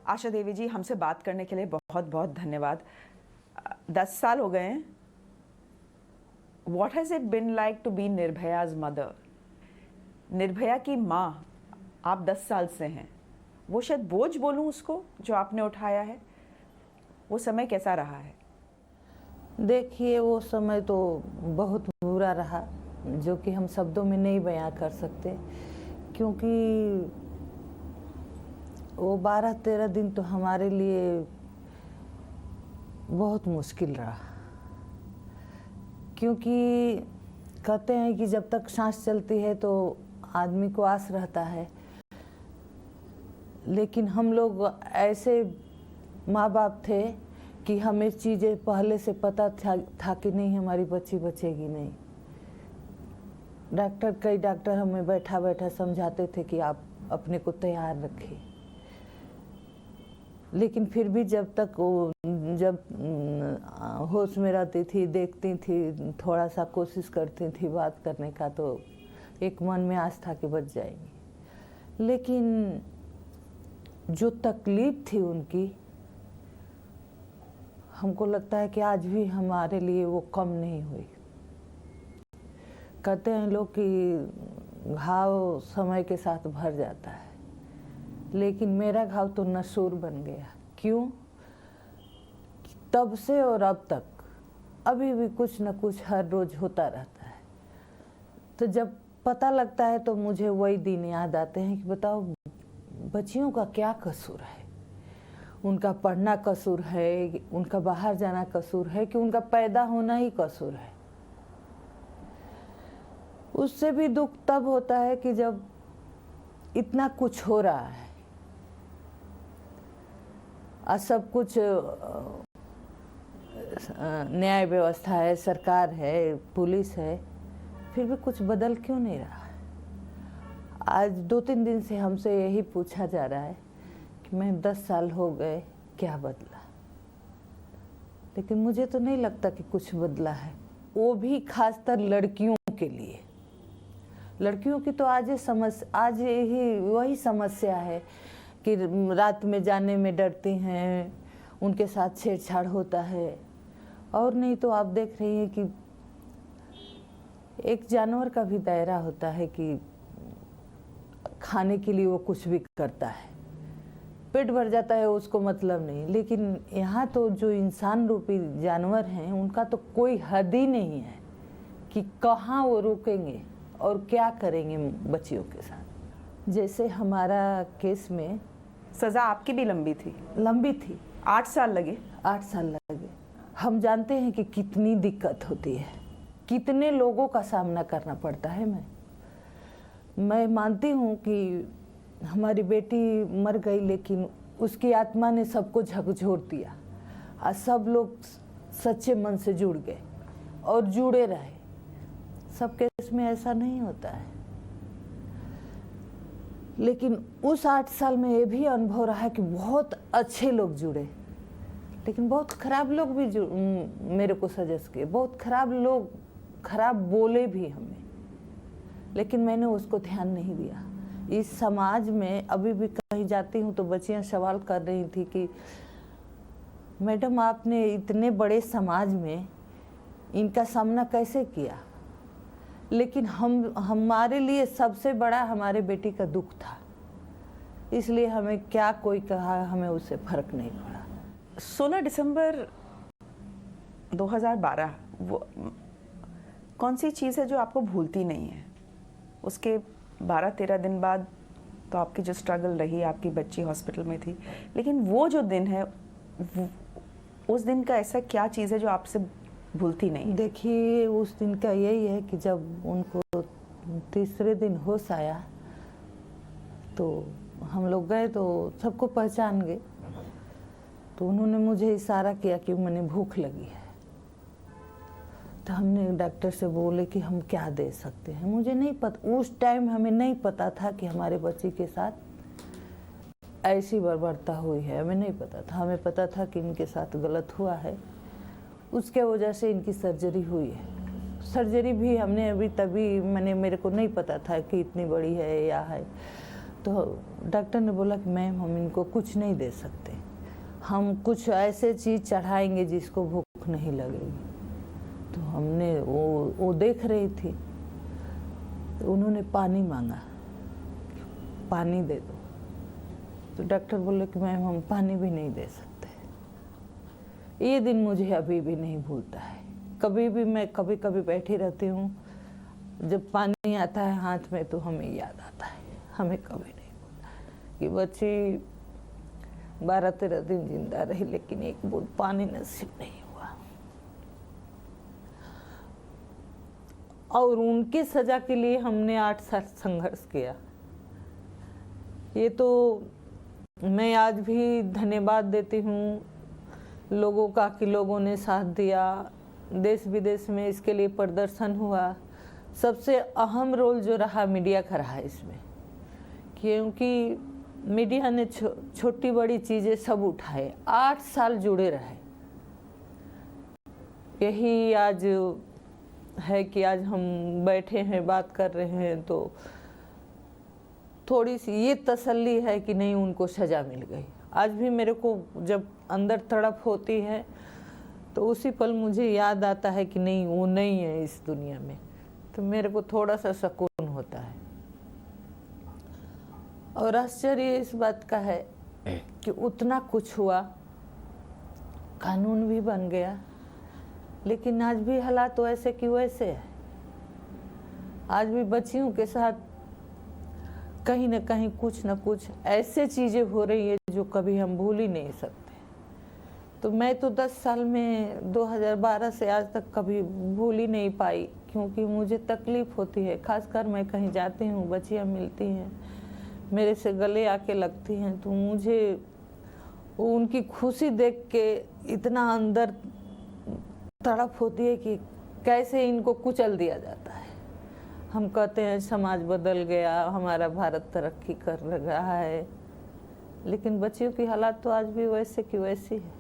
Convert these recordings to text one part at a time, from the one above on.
आशा देवी जी, हमसे बात करने के लिए बहुत बहुत धन्यवाद। 10 साल हो गए हैं। What has it been like to be निर्भया's mother? Nirbhaya की माँ आप 10 साल से हैं। वो शायद बोझ बोलूँ उसको जो आपने उठाया है, वो समय कैसा रहा है? देखिए, वो समय तो बहुत बुरा रहा, जो कि हम शब्दों में नहीं बयां कर सकते, क्योंकि वो 12-13 दिन तो हमारे लिए बहुत मुश्किल रहा। क्योंकि कहते हैं कि जब तक सांस चलती है तो आदमी को आस रहता है, लेकिन हम लोग ऐसे माँ बाप थे कि हमें चीज़ें पहले से पता था कि नहीं, हमारी बच्ची बचेगी नहीं। कई डॉक्टर हमें बैठा बैठा समझाते थे कि आप अपने को तैयार रखें, लेकिन फिर भी जब होश में रहती थी, देखती थी, थोड़ा सा कोशिश करती थी बात करने का, तो एक मन में आस था कि बच जाएंगी। लेकिन जो तकलीफ थी उनकी, हमको लगता है कि आज भी हमारे लिए वो कम नहीं हुई। कहते हैं लोग कि घाव समय के साथ भर जाता है, लेकिन मेरा घाव तो नसूर बन गया। क्यों? तब से और अब तक अभी भी कुछ न कुछ हर रोज होता रहता है। तो जब पता लगता है तो मुझे वही दिन याद आते हैं कि बताओ, बच्चियों का क्या कसूर है? उनका पढ़ना कसूर है, उनका बाहर जाना कसूर है, कि उनका पैदा होना ही कसूर है? उससे भी दुख तब होता है कि जब इतना कुछ हो रहा है और सब कुछ न्याय व्यवस्था है, सरकार है, पुलिस है, फिर भी कुछ बदल क्यों नहीं रहा है? आज 2-3 दिन से हमसे यही पूछा जा रहा है कि मैं 10 साल हो गए, क्या बदला? लेकिन मुझे तो नहीं लगता कि कुछ बदला है। वो भी खासकर लड़कियों के लिए। लड़कियों की तो आज ही वही समस्या है कि रात में जाने में डरती हैं, उनके साथ छेड़छाड़ होता है। और नहीं तो आप देख रही हैं कि एक जानवर का भी दायरा होता है कि खाने के लिए वो कुछ भी करता है, पेट भर जाता है, उसको मतलब नहीं। लेकिन यहाँ तो जो इंसान रूपी जानवर हैं, उनका तो कोई हद ही नहीं है कि कहाँ वो रुकेंगे और क्या करेंगे बच्चियों के साथ। जैसे हमारा केस में सज़ा आपकी भी लंबी थी। 8 साल लगे। 8 साल लगे। हम जानते हैं कि कितनी दिक्कत होती है, कितने लोगों का सामना करना पड़ता है। मैं मानती हूँ कि हमारी बेटी मर गई, लेकिन उसकी आत्मा ने सबको झकझोर दिया और सब लोग सच्चे मन से जुड़ गए और जुड़े रहे। सब केस में ऐसा नहीं होता है, लेकिन उस 8 साल में ये भी अनुभव रहा कि बहुत अच्छे लोग जुड़े, लेकिन बहुत खराब लोग भी मेरे को सजेस्ट किए। बहुत खराब लोग खराब बोले भी हमें, लेकिन मैंने उसको ध्यान नहीं दिया। इस समाज में अभी भी कहीं जाती हूँ तो बच्चियाँ सवाल कर रही थी कि मैडम, आपने इतने बड़े समाज में इनका सामना कैसे किया? लेकिन हमारे लिए सबसे बड़ा हमारे बेटी का दुख था, इसलिए हमें क्या कोई कहा, हमें उससे फर्क नहीं पड़ा। 16 दिसंबर 2012 वो कौन सी चीज़ है जो आपको भूलती नहीं है? उसके 12-13 दिन बाद तो आपकी जो स्ट्रगल रही, आपकी बच्ची हॉस्पिटल में थी, लेकिन वो जो दिन है, उस दिन का ऐसा क्या चीज़ है जो आपसे भूलती नहीं? देखिए, उस दिन का यही है कि जब उनको तीसरे दिन होश आया तो हम लोग गए तो सबको पहचान गए। तो उन्होंने मुझे इशारा किया कि मैंने भूख लगी है। तो हमने डॉक्टर से बोले कि हम क्या दे सकते हैं। मुझे नहीं पता, उस टाइम हमें नहीं पता था कि हमारे बच्ची के साथ ऐसी बर्बरता हुई है। हमें नहीं पता था। हमें पता था कि इनके साथ गलत हुआ है, उसके वजह से इनकी सर्जरी हुई है। सर्जरी भी हमने अभी तभी मेरे को नहीं पता था कि इतनी बड़ी है या है। तो डॉक्टर ने बोला कि मैम हम इनको कुछ नहीं दे सकते, हम कुछ ऐसे चीज़ चढ़ाएंगे जिसको भूख नहीं लगेगी। तो हमने वो देख रही थी, तो उन्होंने पानी मांगा, पानी दे दो। तो डॉक्टर बोले कि मैम हम पानी भी नहीं दे सकते। ये दिन मुझे अभी भी नहीं भूलता है। कभी भी मैं कभी कभी बैठी रहती हूँ, जब पानी आता है हाथ में तो हमें याद आता है, हमें कभी नहीं भूलता है कि बच्ची 12-13 दिन जिंदा रही लेकिन एक बूंद पानी नसीब नहीं हुआ। और उनकी सजा के लिए हमने 8 साल संघर्ष किया। ये तो मैं आज भी धन्यवाद देती हूँ लोगों का कि लोगों ने साथ दिया। देश विदेश में इसके लिए प्रदर्शन हुआ। सबसे अहम रोल जो रहा मीडिया का रहा इसमें, क्योंकि मीडिया ने छोटी बड़ी चीज़ें सब उठाए, 8 साल जुड़े रहे। यही आज है कि आज हम बैठे हैं बात कर रहे हैं तो थोड़ी सी ये तसल्ली है कि नहीं उनको सज़ा मिल गई। आज भी मेरे को जब अंदर तड़प होती है तो उसी पल मुझे याद आता है कि नहीं वो नहीं है इस दुनिया में, तो मेरे को थोड़ा सा सुकून होता है। और आश्चर्य इस बात का है कि उतना कुछ हुआ, कानून भी बन गया, लेकिन आज भी हालात वैसे कि वैसे है। आज भी बच्चियों के साथ कहीं न कहीं कुछ न कुछ ऐसे चीज़ें हो रही है जो कभी हम भूल ही नहीं सकते। तो मैं तो 10 साल में 2012 से आज तक कभी भूल ही नहीं पाई, क्योंकि मुझे तकलीफ़ होती है। खासकर मैं कहीं जाती हूँ, बच्चियाँ मिलती हैं, मेरे से गले आके लगती हैं, तो मुझे उनकी खुशी देख के इतना अंदर तड़प होती है कि कैसे इनको कुचल दिया जाता है। हम कहते हैं समाज बदल गया, हमारा भारत तरक्की कर रहा है, लेकिन बच्चियों की हालात तो आज भी वैसे की वैसी है।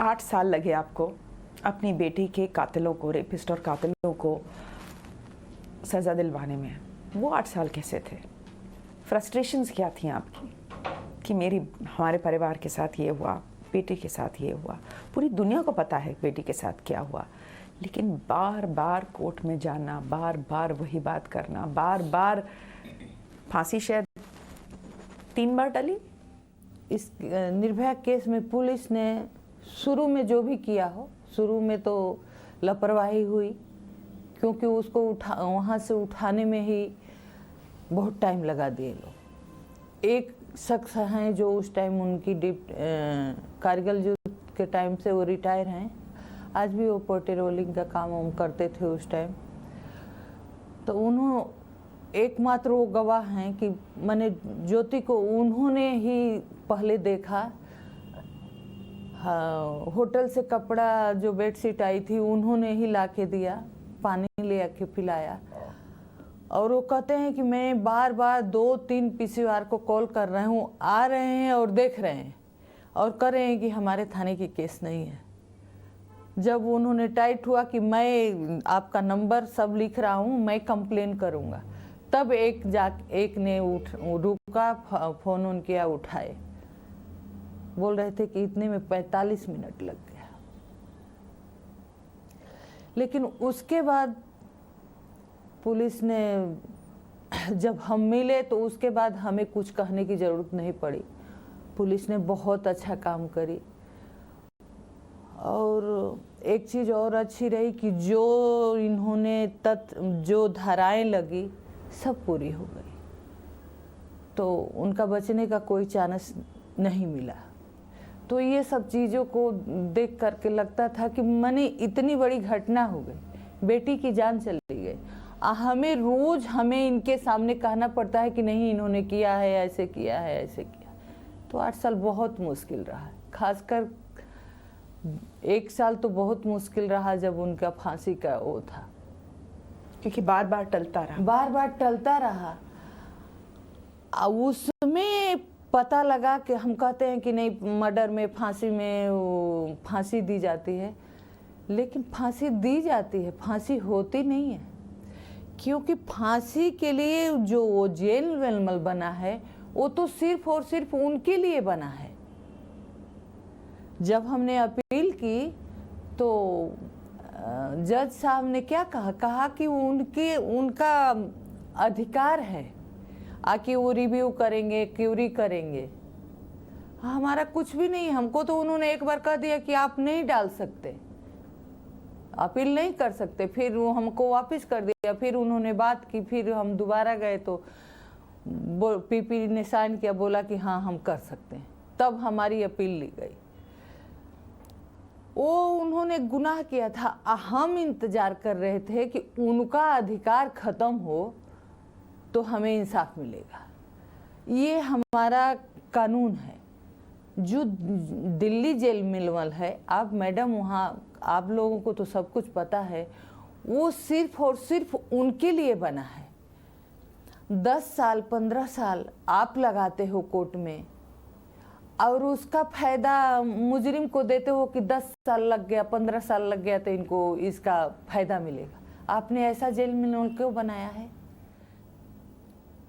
8 साल लगे आपको अपनी बेटी के कातिलों को, रेपिस्ट और कातिलों को सज़ा दिलवाने में। वो 8 साल कैसे थे? फ्रस्ट्रेशंस क्या थी आपकी कि हमारे परिवार के साथ ये हुआ, बेटी के साथ ये हुआ, पूरी दुनिया को पता है बेटी के साथ क्या हुआ, लेकिन बार बार कोर्ट में जाना, बार बार वही बात करना, बार बार फांसी शायद 3 बार टली। इस निर्भया केस में पुलिस ने शुरू में जो भी किया हो, शुरू में तो लापरवाही हुई, क्योंकि उसको वहाँ से उठाने में ही बहुत टाइम लगा दिए लोग। एक शख्स हैं जो उस टाइम उनकी कारगिल युद्ध के टाइम से वो रिटायर हैं, आज भी वो पेट्रोलिंग का काम हम करते थे उस टाइम। तो एकमात्र वो गवाह हैं कि मैंने ज्योति को उन्होंने ही पहले देखा। हाँ, होटल से कपड़ा जो बेडशीट आई थी उन्होंने ही ला के दिया, पानी ले आके पिलाया। और वो कहते हैं कि मैं बार बार 2-3 पीसीआर को कॉल कर रहे हूँ, आ रहे हैं और देख रहे हैं और कह रहे हैं कि हमारे थाने की केस नहीं है। जब उन्होंने टाइट हुआ कि मैं आपका नंबर सब लिख रहा हूँ, मैं कंप्लेन करूँगा, तब एक ने रुका, फ़ोन ऑन किया, उठाए, बोल रहे थे कि इतने में 45 मिनट लग गया। लेकिन उसके बाद पुलिस ने जब हम मिले तो उसके बाद हमें कुछ कहने की ज़रूरत नहीं पड़ी। पुलिस ने बहुत अच्छा काम करी। और एक चीज़ और अच्छी रही कि जो इन्होंने जो धाराएं लगी सब पूरी हो गई, तो उनका बचने का कोई चांस नहीं मिला। तो ये सब चीज़ों को देख करके लगता था कि माने इतनी बड़ी घटना हो गई, बेटी की जान चली गई। हमें इनके सामने कहना पड़ता है कि नहीं इन्होंने किया है, ऐसे किया है, ऐसे किया। तो 8 साल बहुत मुश्किल रहा, खासकर 1 साल तो बहुत मुश्किल रहा जब उनका फांसी का वो था, क्योंकि बार बार टलता रहा। उसमें पता लगा कि हम कहते हैं कि नहीं मर्डर में फांसी दी जाती है, लेकिन फांसी दी जाती है, फांसी होती नहीं है। क्योंकि फांसी के लिए जो वो जेल वेलमल बना है वो तो सिर्फ और सिर्फ उनके लिए बना है। जब हमने अपील की तो जज साहब ने क्या कहा कि उनका अधिकार है, आके वो रिव्यू करेंगे, क्यूरी करेंगे। हमारा कुछ भी नहीं। हमको तो उन्होंने एक बार कह दिया कि आप नहीं डाल सकते, अपील नहीं कर सकते। फिर वो हमको वापस कर दिया। फिर उन्होंने बात की, फिर हम दोबारा गए तो पीपी ने साइन किया, बोला कि हाँ हम कर सकते हैं। तब हमारी अपील ली गई। वो उन्होंने गुनाह किया था। हम इंतजार कर रहे थे कि उनका अधिकार खत्म हो तो हमें इंसाफ मिलेगा। ये हमारा कानून है। जो दिल्ली जेल मिलवल है, आप मैडम वहाँ, आप लोगों को तो सब कुछ पता है, वो सिर्फ और सिर्फ उनके लिए बना है। 10 साल 15 साल आप लगाते हो कोर्ट में और उसका फायदा मुजरिम को देते हो कि 10 साल लग गया, 15 साल लग गया तो इनको इसका फायदा मिलेगा। आपने ऐसा जेल मिलवल क्यों बनाया है?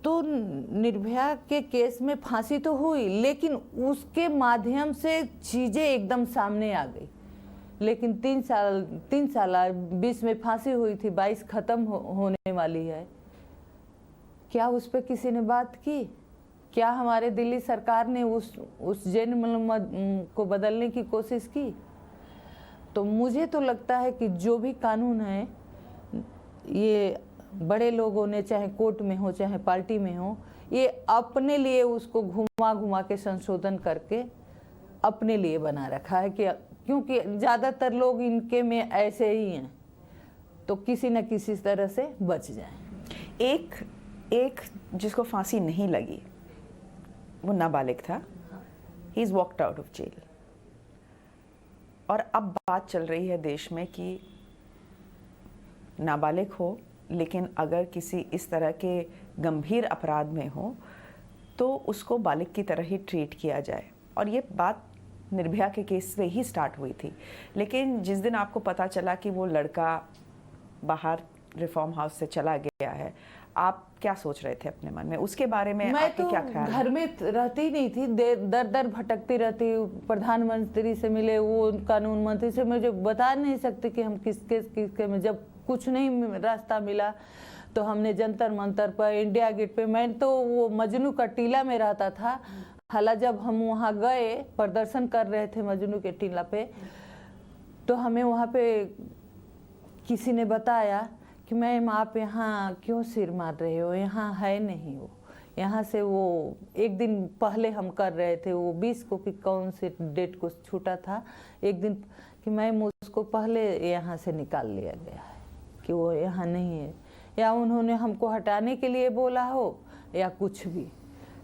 तो निर्भया के केस में फांसी तो हुई, लेकिन उसके माध्यम से चीजें एकदम सामने आ गई। लेकिन 3 साल 20 में फांसी हुई थी, 22 खत्म होने वाली है। क्या उस पर किसी ने बात की? क्या हमारे दिल्ली सरकार ने उस जेल को बदलने की कोशिश की? तो मुझे तो लगता है कि जो भी कानून है, ये बड़े लोगों ने, चाहे कोर्ट में हो चाहे पार्टी में हो, ये अपने लिए उसको घुमा घुमा के संशोधन करके अपने लिए बना रखा है कि क्योंकि ज़्यादातर लोग इनके में ऐसे ही हैं तो किसी न किसी तरह से बच जाएं। एक जिसको फांसी नहीं लगी वो नाबालिग था। He is walked out of jail. और अब बात चल रही है देश में कि नाबालिग हो, लेकिन अगर किसी इस तरह के गंभीर अपराध में हो तो उसको बालिग की तरह ही ट्रीट किया जाए। और ये बात निर्भया के केस से ही स्टार्ट हुई थी। लेकिन जिस दिन आपको पता चला कि वो लड़का बाहर रिफॉर्म हाउस से चला गया है, आप क्या सोच रहे थे अपने मन में? उसके बारे में आपके क्या ख्याल है? घर में रहती नहीं थी, दर दर भटकती रहती। प्रधानमंत्री से मिले, वो कानून मंत्री से, मुझे बता नहीं सकते कि हम किसके में। जब कुछ नहीं रास्ता मिला तो हमने जंतर मंतर पर, इंडिया गेट पे, मैं तो वो मजनू का टीला में रहता था। हालांकि जब हम वहाँ गए, प्रदर्शन कर रहे थे मजनू के टीला पे, तो हमें वहाँ पे किसी ने बताया कि मैम आप यहाँ क्यों सिर मार रहे हो, यहाँ है नहीं वो। यहाँ से वो एक दिन पहले हम कर रहे थे, वो 20 को कि कौन से डेट को छूटा था, एक दिन कि मैम उसको पहले यहाँ से निकाल लिया गया है कि वो यहाँ नहीं है, या उन्होंने हमको हटाने के लिए बोला हो या कुछ भी।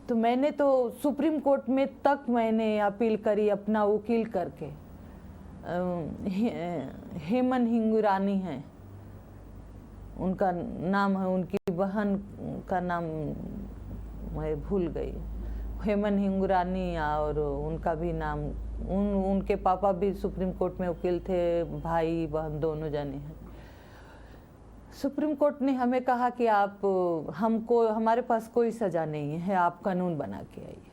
तो मैंने तो सुप्रीम कोर्ट में तक मैंने अपील करी अपना वकील करके। हेमन हिंगुरानी है उनका नाम है, उनकी बहन का नाम मैं भूल गई, हेमन हिंगुरानी, और उनका भी नाम, उनके पापा भी सुप्रीम कोर्ट में वकील थे, भाई बहन दोनों जाने हैं। सुप्रीम कोर्ट ने हमें कहा कि आप हमको, हमारे पास कोई सज़ा नहीं है, आप कानून बना के आइए।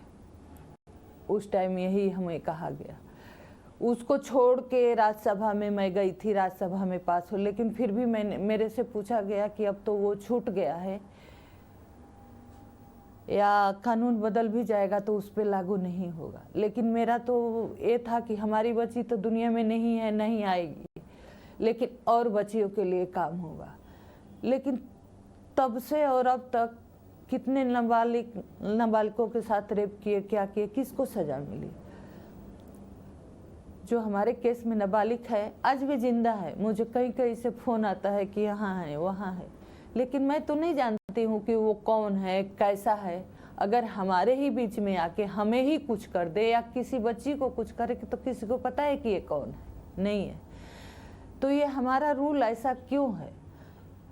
उस टाइम यही हमें कहा गया। उसको छोड़ के राज्यसभा में मैं गई थी, राज्यसभा में पास हो, लेकिन फिर भी मेरे से पूछा गया कि अब तो वो छूट गया है या कानून बदल भी जाएगा तो उस पर लागू नहीं होगा। लेकिन मेरा तो ये था कि हमारी बच्ची तो दुनिया में नहीं है, नहीं आएगी, लेकिन और बच्चियों के लिए काम होगा। लेकिन तब से और अब तक कितने नाबालिगों के साथ रेप किए, क्या किए, किसको सजा मिली? जो हमारे केस में नाबालिग है आज भी जिंदा है। मुझे कहीं से फ़ोन आता है कि यहाँ है वहाँ है, लेकिन मैं तो नहीं जानती हूँ कि वो कौन है, कैसा है। अगर हमारे ही बीच में आके हमें ही कुछ कर दे या किसी बच्ची को कुछ करे तो किसी को पता है कि ये कौन है? नहीं है। तो ये हमारा रूल ऐसा क्यों है?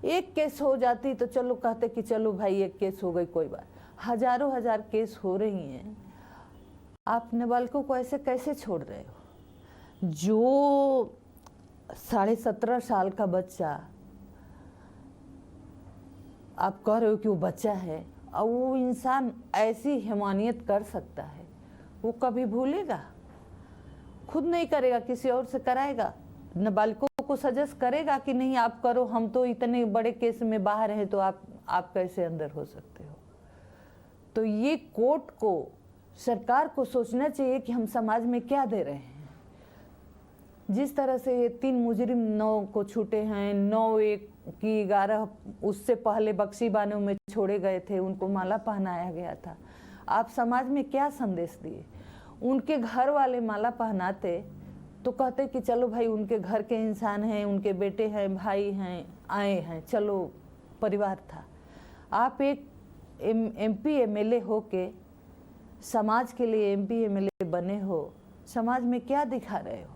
एक केस हो जाती तो चलो कहते कि चलो भाई एक केस हो गई, कोई बात। हजारों हजार केस हो रही हैं, आप नाबालिगों को ऐसे कैसे छोड़ रहे हो? जो 17.5 साल का बच्चा आप कह रहे हो कि वो बच्चा है, और वो इंसान ऐसी हैवानियत कर सकता है, वो कभी भूलेगा? खुद नहीं करेगा, किसी और से कराएगा? नाबालिगों को सजेस्ट करेगा कि नहीं आप करो, हम तो इतने बड़े केस में बाहर हैं, तो आप कैसे अंदर हो सकते हो? तो ये कोर्ट को, सरकार को सोचना चाहिए कि हम समाज में क्या दे रहे हैं। जिस तरह से ये 3 मुजरिम 9 को छूटे हैं, 9 एक की 11 उससे पहले बक्सी बानों में छोड़े गए थे, उनको माला पहनाया गया था। आप समाज में क्या संदेश दिए? उनके घर वाले माला पहनाते तो कहते कि चलो भाई उनके घर के इंसान हैं, उनके बेटे हैं, भाई हैं, आए हैं, चलो परिवार था। आप एक MP MLA हो के समाज के लिए MP MLA बने हो, समाज में क्या दिखा रहे हो?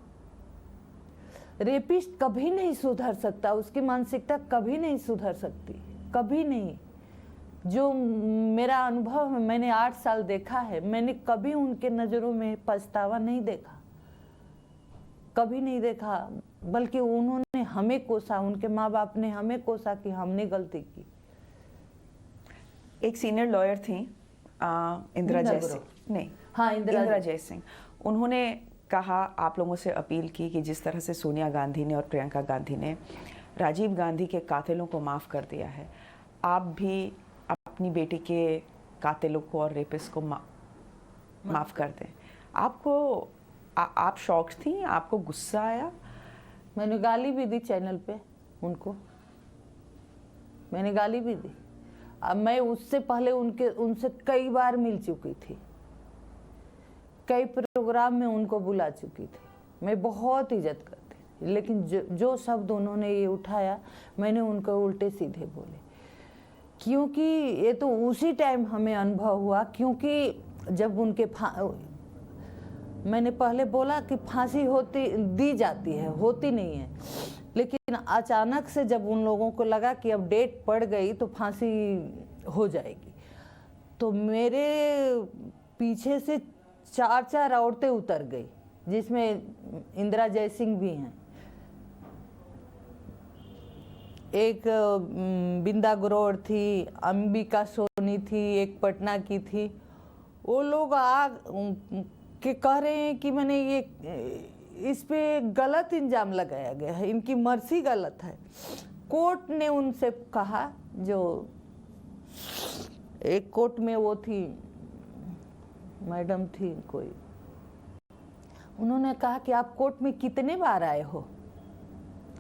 रेपिस्ट कभी नहीं सुधर सकता, उसकी मानसिकता कभी नहीं सुधर सकती, कभी नहीं। जो मेरा अनुभव है, मैंने 8 साल देखा है, मैंने कभी उनके नज़रों में पछतावा नहीं देखा, कभी नहीं देखा, बल्कि उन्होंने हमें कोसा, उनके माँ बाप ने हमें कोसा कि हमने गलती की। एक सीनियर लॉयर थी इंदिरा जयसिंह, नहीं हाँ, इंदिरा जयसिंह, उन्होंने कहा, आप लोगों से अपील की कि जिस तरह से सोनिया गांधी ने और प्रियंका गांधी ने राजीव गांधी के कातिलों को माफ़ कर दिया है, आप भी अपनी बेटी के कातिलों को और रेपिस्ट को माफ़ कर दें। आपको आप शॉक्ड थी? आपको गुस्सा आया? मैंने गाली भी दी चैनल पे उनको, मैंने गाली भी दी। अब मैं उससे पहले उनसे कई बार मिल चुकी थी, कई प्रोग्राम में उनको बुला चुकी थी, मैं बहुत इज्जत करती थी, लेकिन जो शब्द उन्होंने ये उठाया, मैंने उनको उल्टे सीधे बोले, क्योंकि ये तो उसी टाइम हमें अनुभव हुआ। क्योंकि जब उनके मैंने पहले बोला कि फांसी दी जाती है, होती नहीं है, लेकिन अचानक से जब उन लोगों को लगा कि अब डेट पड़ गई तो फांसी हो जाएगी, तो मेरे पीछे से 4 औरतें उतर गई, जिसमें इंदिरा जयसिंह भी हैं, एक बिंदा ग्रोवर थी, अंबिका सोनी थी, एक पटना की थी। वो लोग के कह रहे हैं कि मैंने ये इस पे गलत इल्जाम लगाया गया है, इनकी मर्जी गलत है। कोर्ट ने उनसे कहा, जो एक कोर्ट में वो थी मैडम थी कोई, उन्होंने कहा कि आप कोर्ट में कितने बार आए हो,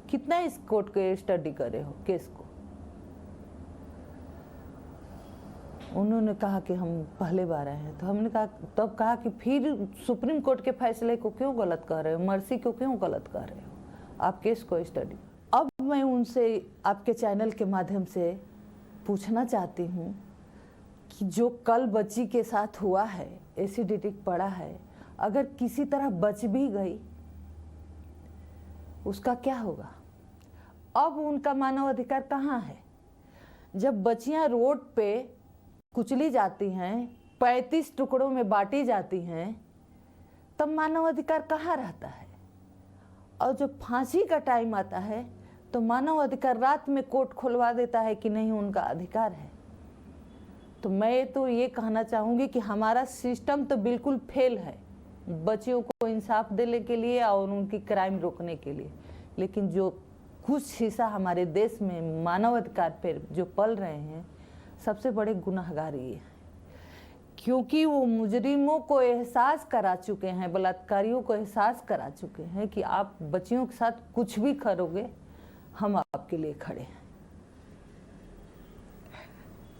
कितना इस कोर्ट के स्टडी करे हो केस को? उन्होंने कहा कि हम पहले बार आए हैं। तो हमने कहा, तब कहा कि फिर सुप्रीम कोर्ट के फैसले को क्यों गलत कह रहे हो, मर्सी को क्यों गलत कह रहे हो, आप केस को स्टडी। अब मैं उनसे आपके चैनल के माध्यम से पूछना चाहती हूँ कि जो कल बच्ची के साथ हुआ है, एसिडिटी पड़ा है, अगर किसी तरह बच भी गई, उसका क्या होगा? अब उनका मानव अधिकार कहाँ है? जब बच्चियां रोड पे कुचली जाती हैं, 35 टुकड़ों में बांटी जाती हैं, तब मानव अधिकार कहाँ रहता है? और जब फांसी का टाइम आता है तो मानव अधिकार रात में कोर्ट खुलवा देता है कि नहीं, उनका अधिकार है। तो मैं तो ये कहना चाहूँगी कि हमारा सिस्टम तो बिल्कुल फेल है बच्चियों को इंसाफ देने के लिए और उनकी क्राइम रोकने के लिए, लेकिन जो कुछ हिस्सा हमारे देश में मानवाधिकार पर जो पल रहे हैं, सबसे बड़े गुनाहगार ये हैं, क्योंकि वो मुजरिमों को एहसास करा चुके हैं, बलात्कारियों को एहसास करा चुके हैं कि आप बच्चियों के साथ कुछ भी करोगे, हम आपके लिए खड़े हैं।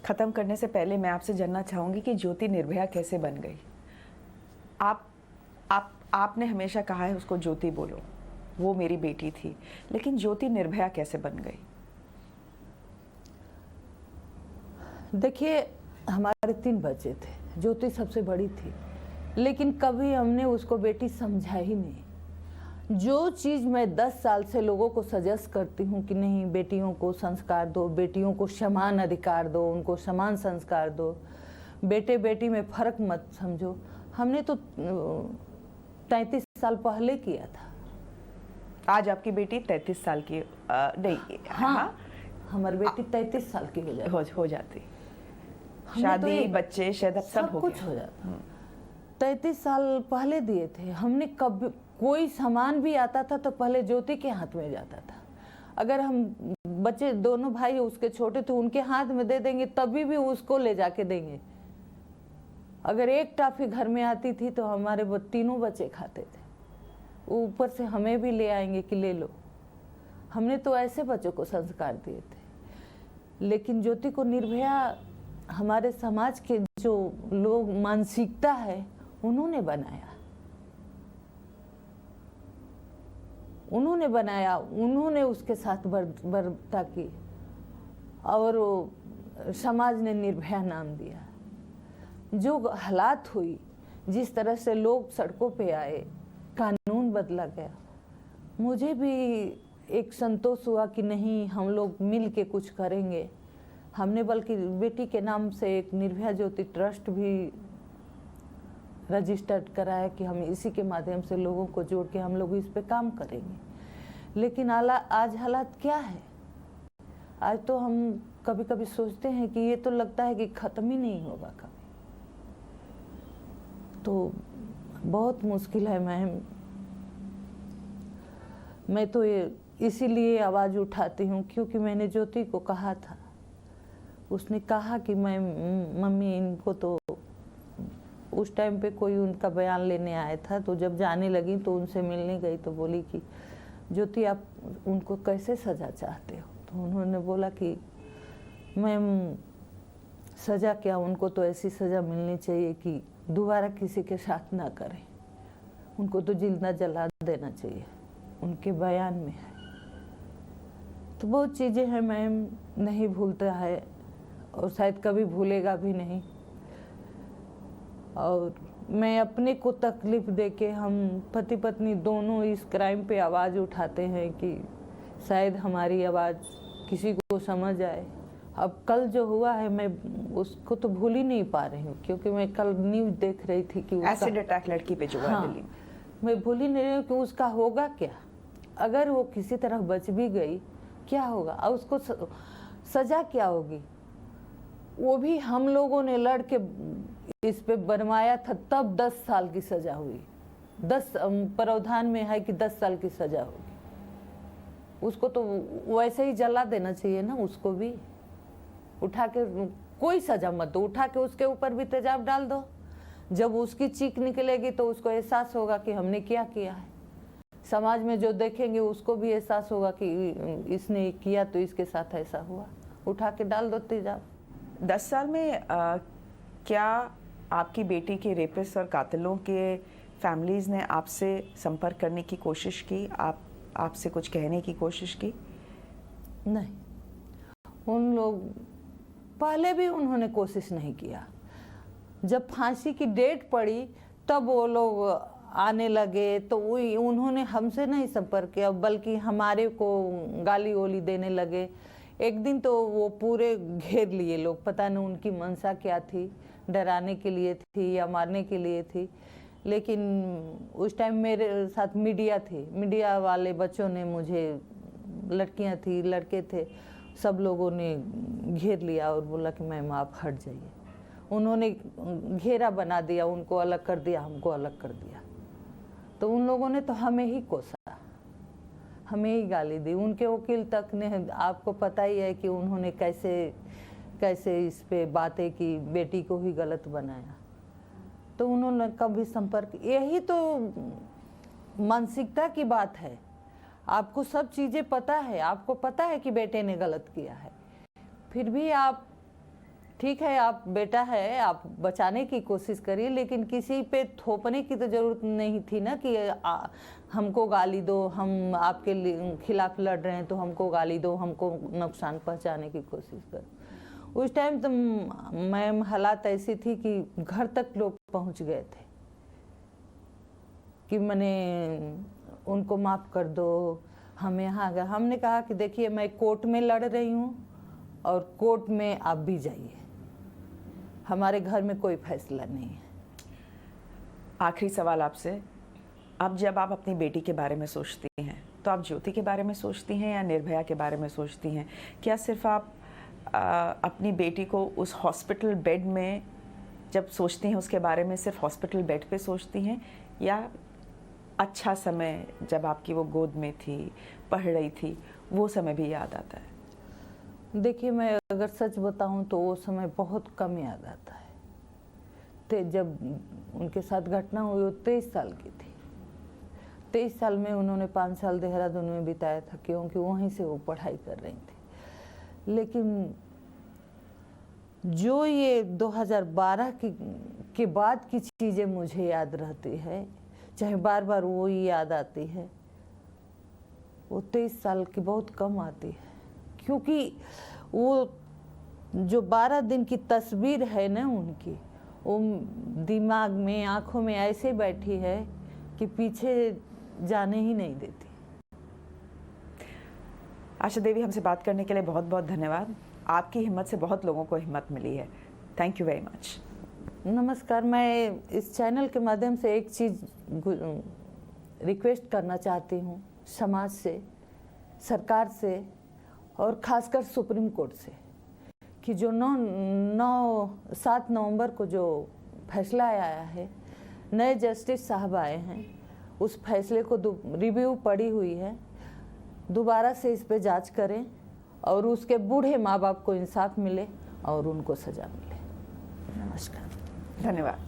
ख़त्म करने से पहले मैं आपसे जानना चाहूँगी कि ज्योति निर्भया कैसे बन गई? आपने हमेशा कहा है उसको ज्योति बोलो, वो मेरी बेटी थी, लेकिन ज्योति निर्भया कैसे बन गई? देखिए, हमारे 3 बच्चे थे, ज्योति सबसे बड़ी थी, लेकिन कभी हमने उसको बेटी समझा ही नहीं। जो चीज़ मैं 10 साल से लोगों को सजेस्ट करती हूँ कि नहीं, बेटियों को संस्कार दो, बेटियों को समान अधिकार दो, उनको समान संस्कार दो, बेटे बेटी में फ़र्क मत समझो, हमने तो 33 साल पहले किया था। आज आपकी बेटी 33 साल की नहीं? हाँ, हमारी बेटी 33 साल की हो जाती। हो जाती हमने तो शादी ये बच्चे शायद अब सब हो कुछ गया। हो जाता। 33 साल पहले दिए थे हमने। कभी कोई सामान भी आता था तो पहले ज्योति के हाथ में जाता था। अगर हम बच्चे दोनों भाई उसके छोटे थे, उनके हाथ में दे देंगे तभी भी उसको ले जाके देंगे। अगर एक टॉफी घर में आती थी तो हमारे वो तीनों बच्चे खाते थे। ऊपर से हमें भी ले आएंगे कि ले लो। हमने तो ऐसे बच्चों को संस्कार दिए थे। लेकिन ज्योति को निर्भया हमारे समाज के जो लोग मानसिकता है उन्होंने बनाया, उन्होंने उसके साथ बर्ता की और समाज ने निर्भया नाम दिया। जो हालात हुई, जिस तरह से लोग सड़कों पे आए, कानून बदला गया, मुझे भी एक संतोष हुआ कि नहीं, हम लोग मिल के कुछ करेंगे। हमने बल्कि बेटी के नाम से एक निर्भया ज्योति ट्रस्ट भी रजिस्टर्ड कराया कि हम इसी के माध्यम से लोगों को जोड़ के हम लोग इस पे काम करेंगे। लेकिन आज हालात क्या है? आज तो हम कभी कभी सोचते हैं कि ये तो लगता है कि ख़त्म ही नहीं होगा कभी। तो बहुत मुश्किल है मैम। मैं तो ये इसीलिए आवाज़ उठाती हूँ क्योंकि मैंने ज्योति को कहा था। उसने कहा कि मैं मम्मी इनको तो उस टाइम पे कोई उनका बयान लेने आया था, तो जब जाने लगी तो उनसे मिलने गई तो बोली कि ज्योति आप उनको कैसे सज़ा चाहते हो? तो उन्होंने बोला कि मैम सज़ा क्या, उनको तो ऐसी सज़ा मिलनी चाहिए कि दोबारा किसी के साथ ना करें। उनको तो जिंदा जला देना चाहिए, उनके बयान में है। तो बहुत चीज़ें हैं मैम, नहीं भूलता है और शायद कभी भूलेगा भी नहीं। और मैं अपने को तकलीफ़ दे के, हम पति पत्नी दोनों इस क्राइम पे आवाज़ उठाते हैं कि शायद हमारी आवाज़ किसी को समझ आए। अब कल जो हुआ है मैं उसको तो भूल ही नहीं पा रही हूँ क्योंकि मैं कल न्यूज़ देख रही थी कि एसिड अटैक लड़की पे जो हुआ दिल्ली में। मैं भूल ही नहीं रही हूँ कि उसका होगा क्या। अगर वो किसी तरह बच भी गई क्या होगा और उसको सज़ा क्या होगी? वो भी हम लोगों ने लड़ के इस पे बनवाया था, तब 10 साल की सज़ा हुई। 10 प्रावधान में है कि 10 साल की सज़ा होगी। उसको तो वैसे ही जला देना चाहिए ना, उसको भी उठा के कोई सज़ा मत दो, उठा के उसके ऊपर भी तेजाब डाल दो। जब उसकी चीख निकलेगी तो उसको एहसास होगा कि हमने क्या किया है। समाज में जो देखेंगे उसको भी एहसास होगा कि इसने किया तो इसके साथ ऐसा हुआ। उठा के डाल दो तेजाब। 10 साल में क्या आपकी बेटी के रेपिस्ट और कातिलों के फैमिलीज़ ने आपसे संपर्क करने की कोशिश की? आपसे कुछ कहने की कोशिश की? नहीं, उन लोग पहले भी उन्होंने कोशिश नहीं किया। जब फांसी की डेट पड़ी तब वो लोग आने लगे तो उन्होंने हमसे नहीं संपर्क किया, बल्कि हमारे को गाली ओली देने लगे। एक दिन तो वो पूरे घेर लिए लोग, पता नहीं उनकी मंशा क्या थी, डराने के लिए थी या मारने के लिए थी। लेकिन उस टाइम मेरे साथ मीडिया थी, मीडिया वाले बच्चों ने मुझे, लड़कियां थी लड़के थे, सब लोगों ने घेर लिया और बोला कि मैम आप हट जाइए। उन्होंने घेरा बना दिया, उनको अलग कर दिया, हमको अलग कर दिया। तो उन लोगों ने तो हमें ही कोसा, हमें ही गाली दी। उनके वकील तक ने, आपको पता ही है कि उन्होंने कैसे कैसे इस पे बातें की, बेटी को ही गलत बनाया। तो उन्होंने कभी संपर्क, यही तो मानसिकता की बात है। आपको सब चीज़ें पता है, आपको पता है कि बेटे ने गलत किया है, फिर भी आप, ठीक है आप बेटा है, आप बचाने की कोशिश करिए, लेकिन किसी पे थोपने की तो ज़रूरत नहीं थी ना कि हमको गाली दो, हम आपके खिलाफ लड़ रहे हैं तो हमको गाली दो, हमको नुकसान पहुंचाने की कोशिश करो। उस टाइम तो मैम हालात ऐसी थी कि घर तक लोग पहुंच गए थे कि मैंने उनको माफ़ कर दो, हम यहाँ आ गए। हमने कहा कि देखिए मैं कोर्ट में लड़ रही हूँ और कोर्ट में आप भी जाइए, हमारे घर में कोई फैसला नहीं है। आखिरी सवाल आपसे, अब जब आप अपनी बेटी के बारे में सोचती हैं तो आप ज्योति के बारे में सोचती हैं या निर्भया के बारे में सोचती हैं? क्या सिर्फ आप अपनी बेटी को उस हॉस्पिटल बेड में जब सोचती हैं उसके बारे में सिर्फ हॉस्पिटल बेड पे सोचती हैं, या अच्छा समय जब आपकी वो गोद में थी, पढ़ रही थी, वो समय भी याद आता है? देखिए, मैं अगर सच बताऊं तो वो समय बहुत कम याद आता है। जब उनके साथ घटना हुई वो 23 साल की थी। 23 साल में उन्होंने 5 साल देहरादून में बिताया था, क्योंकि वहीं से वो पढ़ाई कर रही थी। लेकिन जो ये 2012 के बाद की चीज़ें मुझे याद रहती है, चाहे बार बार वो ही याद आती है, वो 23 साल की बहुत कम आती है। क्योंकि वो जो 12 दिन की तस्वीर है ना उनकी, वो दिमाग में, आंखों में ऐसे बैठी है कि पीछे जाने ही नहीं देती। आशा देवी, हमसे बात करने के लिए बहुत बहुत धन्यवाद। आपकी हिम्मत से बहुत लोगों को हिम्मत मिली है। Thank you very much. नमस्कार। मैं इस चैनल के माध्यम से एक चीज़ रिक्वेस्ट करना चाहती हूँ समाज से, सरकार से और ख़ासकर सुप्रीम कोर्ट से, कि जो 7 नवंबर को जो फैसला आया है, नए जस्टिस साहब आए हैं, उस फैसले को रिव्यू पड़ी हुई है, दोबारा से इस पे जांच करें और उसके बूढ़े माँ बाप को इंसाफ मिले और उनको सज़ा मिले। नमस्कार। धन्यवाद।